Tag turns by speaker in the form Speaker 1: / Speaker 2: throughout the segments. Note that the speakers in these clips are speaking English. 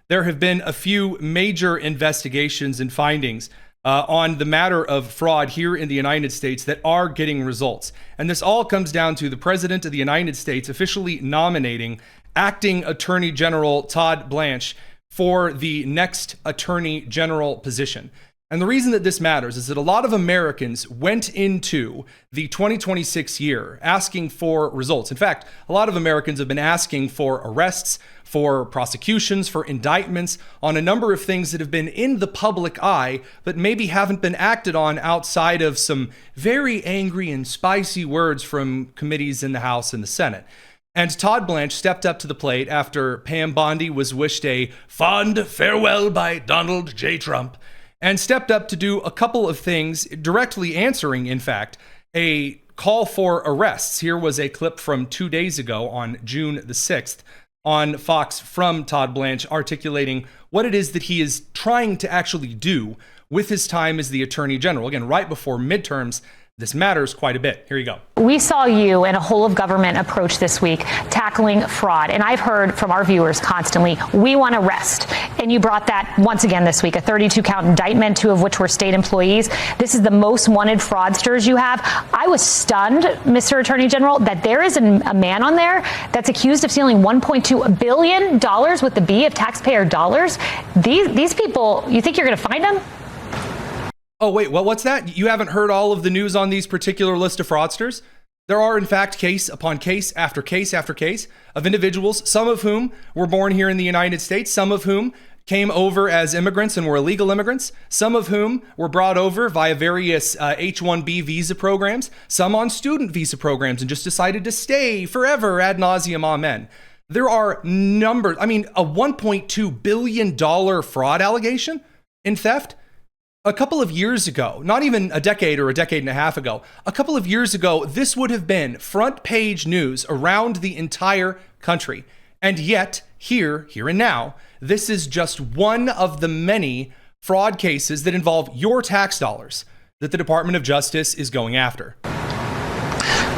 Speaker 1: there have been a few major investigations and findings on the matter of fraud here in the United States that are getting results. And this all comes down to the President of the United States officially nominating acting Attorney General Todd Blanche for the next Attorney General position. And the reason that this matters is that a lot of Americans went into the 2026 year asking for results. In fact, a lot of Americans have been asking for arrests, for prosecutions, for indictments on a number of things that have been in the public eye, but maybe haven't been acted on outside of some very angry and spicy words from committees in the House and the Senate. And Todd Blanche stepped up to the plate after Pam Bondi was wished a fond farewell by Donald J. Trump, and stepped up to do a couple of things, directly answering, in fact, a call for arrests. Here was a clip from 2 days ago on June the 6th on Fox from Todd Blanche articulating what it is that he is trying to actually do with his time as the Attorney General. Again, right before midterms. This matters quite a bit. Here you go. We
Speaker 2: saw you in a whole of government approach this week tackling fraud. And I've heard from our viewers constantly, we want to rest. And you brought that once again this week, a 32-count indictment, 2 of which were state employees. This is the most wanted fraudsters you have. I was stunned, Mr. Attorney General, that there is a man on there that's accused of stealing $1.2 billion with the B of taxpayer dollars. These people, you think you're going to find them?
Speaker 1: Oh, wait, well, what's that? You haven't heard all of the news on these particular list of fraudsters? There are, in fact, case upon case after case after case of individuals, some of whom were born here in the United States, some of whom came over as immigrants and were illegal immigrants, some of whom were brought over via various H-1B visa programs, some on student visa programs and just decided to stay forever ad nauseum, amen. There are numbers. I mean, a $1.2 billion fraud allegation in theft. A couple of years ago, not even a decade or a decade and a half ago, a couple of years ago, this would have been front page news around the entire country. And yet, here and now, this is just one of the many fraud cases that involve your tax dollars that the Department of Justice is going after.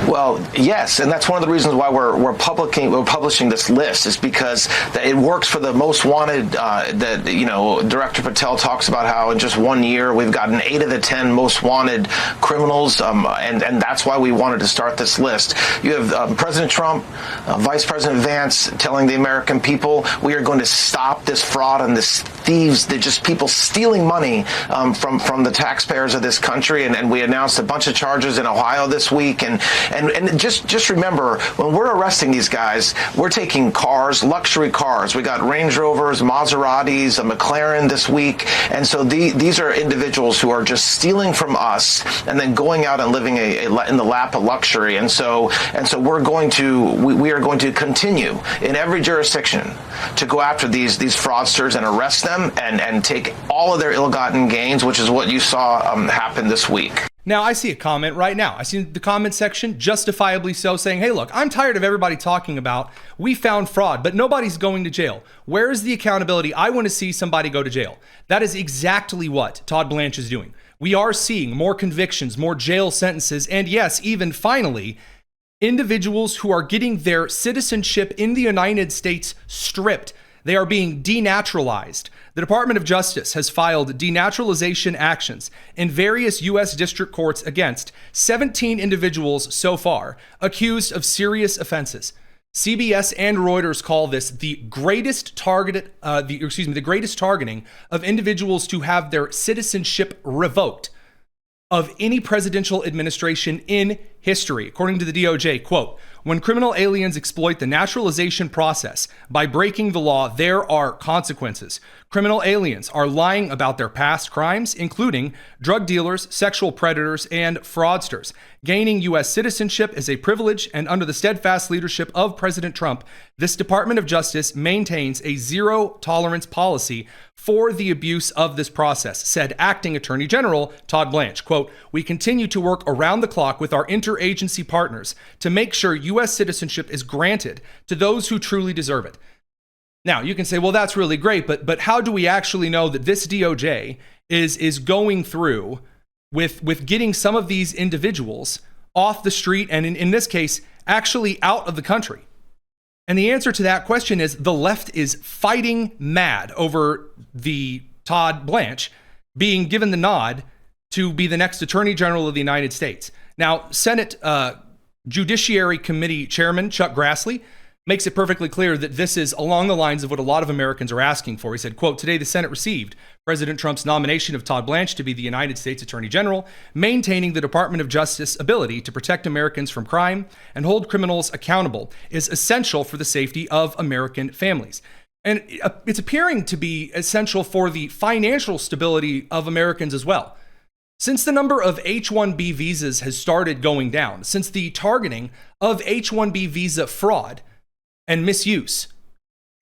Speaker 3: Well, yes, and that's one of the reasons why we're publishing this list, is because it works for the most wanted. Director Patel talks about how in just 1 year we've gotten 8 of the 10 most wanted criminals, and that's why we wanted to start this list. You have President Trump, Vice President Vance telling the American people we are going to stop this fraud and this thieves, they're just people stealing money from the taxpayers of this country, and we announced a bunch of charges in Ohio this week, and just remember, when we're arresting these guys, we're taking cars, luxury cars. We got Range Rovers, Maseratis, a McLaren this week. And so these are individuals who are just stealing from us and then going out and living in the lap of luxury. And so we are going to continue in every jurisdiction to go after these fraudsters and arrest them and take all of their ill-gotten gains, which is what you saw happen this week.
Speaker 1: Now, I see a comment right now. I see the comment section, justifiably so, saying, hey, look, I'm tired of everybody talking about we found fraud, but nobody's going to jail. Where is the accountability? I want to see somebody go to jail. That is exactly what Todd Blanche is doing. We are seeing more convictions, more jail sentences, and yes, even finally, individuals who are getting their citizenship in the United States stripped. They are being denaturalized. The Department of Justice has filed denaturalization actions in various U.S. district courts against 17 individuals so far accused of serious offenses. CBS and Reuters call this the greatest targeting of individuals to have their citizenship revoked of any presidential administration in history. According to the DOJ, quote, when criminal aliens exploit the naturalization process by breaking the law, there are consequences. Criminal aliens are lying about their past crimes, including drug dealers, sexual predators, and fraudsters. Gaining U.S. citizenship is a privilege, and under the steadfast leadership of President Trump, this Department of Justice maintains a zero-tolerance policy for the abuse of this process, said Acting Attorney General Todd Blanche. Quote, we continue to work around the clock with our interagency partners to make sure U.S. citizenship is granted to those who truly deserve it. Now, you can say, well, that's really great, but how do we actually know that this DOJ is going through with getting some of these individuals off the street and in this case, actually out of the country? And the answer to that question is the left is fighting mad over the Todd Blanche being given the nod to be the next Attorney General of the United States. Now, Senate Judiciary Committee Chairman Chuck Grassley makes it perfectly clear that this is along the lines of what a lot of Americans are asking for. He said, quote, "Today the Senate received President Trump's nomination of Todd Blanche to be the United States Attorney General, maintaining the Department of Justice ability to protect Americans from crime and hold criminals accountable is essential for the safety of American families." And it's appearing to be essential for the financial stability of Americans as well. Since the number of H-1B visas has started going down, since the targeting of H-1B visa fraud and misuse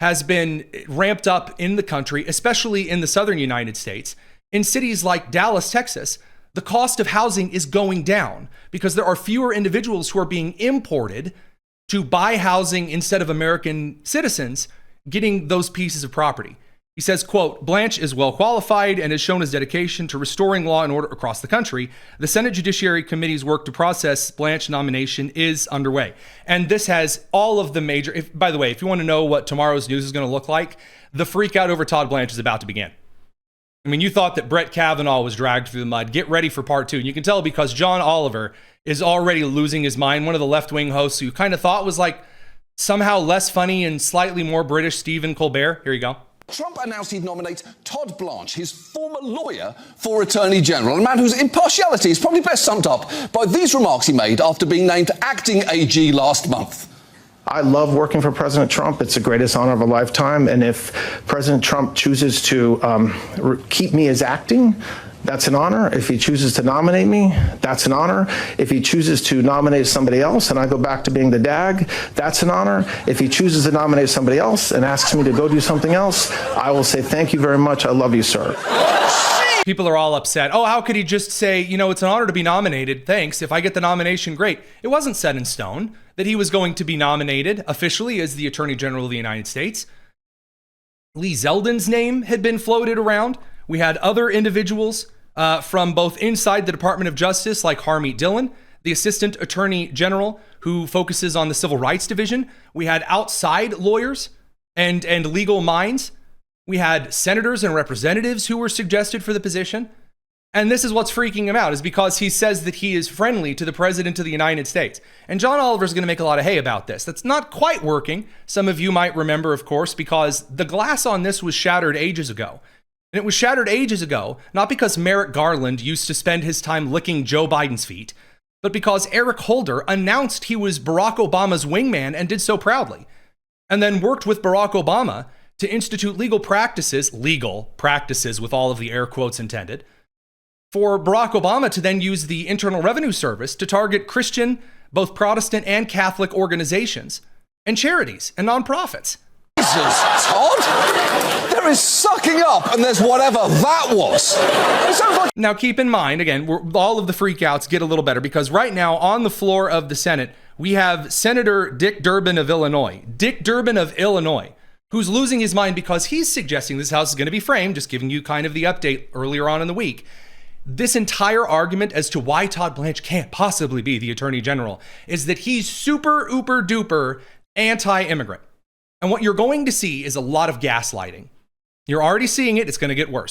Speaker 1: has been ramped up in the country, especially in the southern United States, in cities like Dallas, Texas, the cost of housing is going down because there are fewer individuals who are being imported to buy housing instead of American citizens getting those pieces of property. He says, quote, "Blanche is well qualified and has shown his dedication to restoring law and order across the country. The Senate Judiciary Committee's work to process Blanche nomination is underway." And this has all of the major, by the way, if you want to know what tomorrow's news is going to look like, the freak out over Todd Blanche is about to begin. I mean, you thought that Brett Kavanaugh was dragged through the mud. Get ready for part two. And you can tell because John Oliver is already losing his mind. One of the left-wing hosts who you kind of thought was like somehow less funny and slightly more British Stephen Colbert. Here you go.
Speaker 4: Trump announced he'd nominate Todd Blanche, his former lawyer, for Attorney General, a man whose impartiality is probably best summed up by these remarks he made after being named acting AG last month.
Speaker 3: I love working for President Trump. It's the greatest honor of a lifetime. And if President Trump chooses to keep me as acting, that's an honor. If he chooses to nominate me, that's an honor. If he chooses to nominate somebody else and I go back to being the DAG, that's an honor. If he chooses to nominate somebody else and asks me to go do something else, I will say, thank you very much. I love you, sir.
Speaker 1: People are all upset. Oh, how could he just say, you know, it's an honor to be nominated. Thanks. If I get the nomination, great. It wasn't set in stone that he was going to be nominated officially as the Attorney General of the United States. Lee Zeldin's name had been floated around. We had other individuals from both inside the Department of Justice, like Harmeet Dillon, the Assistant Attorney General, who focuses on the Civil Rights Division. We had outside lawyers and legal minds. We had senators and representatives who were suggested for the position. And this is what's freaking him out, is because he says that he is friendly to the President of the United States. And John Oliver is going to make a lot of hay about this. That's not quite working. Some of you might remember, of course, because the glass on this was shattered ages ago. And it was shattered ages ago, not because Merrick Garland used to spend his time licking Joe Biden's feet, but because Eric Holder announced he was Barack Obama's wingman and did so proudly, and then worked with Barack Obama to institute legal practices with all of the air quotes intended, for Barack Obama to then use the Internal Revenue Service to target Christian, both Protestant and Catholic organizations and charities and nonprofits.
Speaker 4: Jesus, Todd? There is sucking up and there's whatever that was.
Speaker 1: Now, keep in mind, again, all of the freakouts get a little better because right now on the floor of the Senate, we have Senator Dick Durbin of Illinois. Dick Durbin of Illinois, who's losing his mind because he's suggesting this House is going to be framed, just giving you kind of the update earlier on in the week. This entire argument as to why Todd Blanche can't possibly be the Attorney General is that he's super, ooper, duper anti-immigrant. And what you're going to see is a lot of gaslighting. You're already seeing it. It's going to get worse.